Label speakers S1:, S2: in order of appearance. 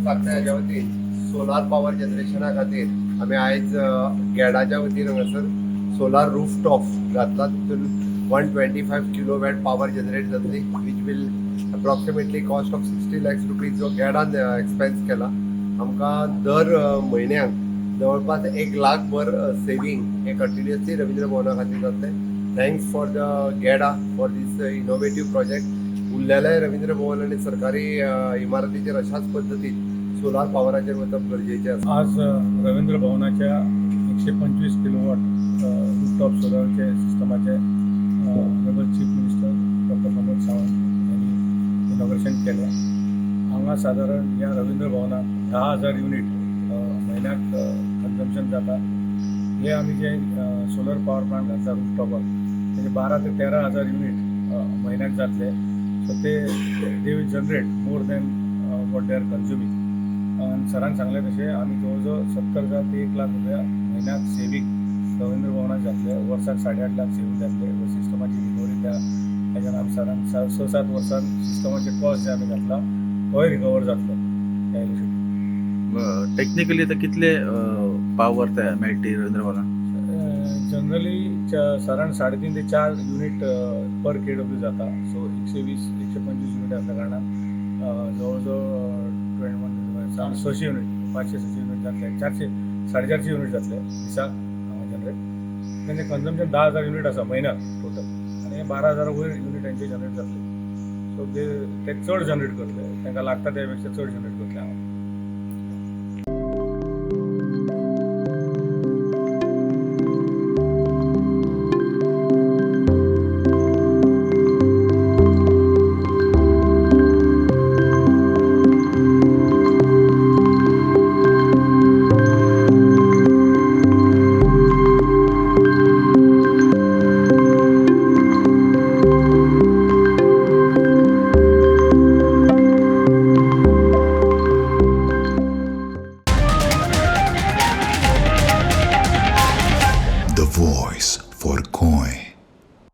S1: सारख्या हेज्या वतीन सोलार पॉवर जनरेशना खातीर आमी आयज गॅडाच्या वतीन हांगासर सोलार रूफटॉप घातला. तितून 125 किलोवॅट पॉवर जनरेट जातली, which will approximately cost of 60 lakhs rupees जो गॅडान एक्सपेन्स केला. आमकां दर म्हयन्याक जवळपास 1 लाख भर सेविंग हे कंटिन्युअसली रवींद्र भवना खातीर जातले. Thanks for the GEDA for this innovative project. उरलेले रवींद्र भवन आणि सरकारी इमारतीचेर अशाच पद्दतीन सोलार पॉवराचेर वचप गरजेचें आसा.
S2: आज रवींद्र भवनाच्या 125 किलोवॉट रूफटॉप सोलरचे सिस्टमाचे honourable chief minister doctor Pramod Sawant यांनी इनॉग्रेशन केलें. हांगा सादारण ह्या रवींद्र भवनाक 10,000 युनिट म्हयन्याक कन्जम्पशन जाता. हे आमी जे सोलर पॉवर प्लांट घातला रूफटॉपार तेजे 12 ते 13,000 युनिट म्हयन्याक जातले. सो ते they will generate more than what they are consuming. आणि सरान सांगले तशें आमी जवळ 70,000 ते 1 लाख रुपया म्हयन्याक सेवींग रवींद्र भवनाक जातले. वर्साक 8.5 लाख सेवींग जातले. सिस्टमाची रिकवरी त्या हेच्यान आमी सरान 6-7 वर्सान सिस्टमाचे कॉस्ट जे आमी घातला तोय रिकवर जातलो त्या इलेक्ट्रिसिटी.
S3: टेक्निकली तर कितले पावर मेळटी रवींद्र भवनाक?
S2: जनरली सरान 3.5 ते 4 युनिट पर KW जाता. सो 120-125 युनिट असल्या कारणान जवळजवळ 600 युनिट 500-600 युनिट जातले. 400-450 युनिट जातले दिसाक जनरेट. तेंचे कन्जम्पशन 10,000 युनिट आसा म्हयन्याक टोटल, आनी 12,000 वयर युनिटांचे जनरेट जातले. सो ते चड जनरेट करतले, तांकां लागता त्या पेक्षा चड जनरेट करतले हांव.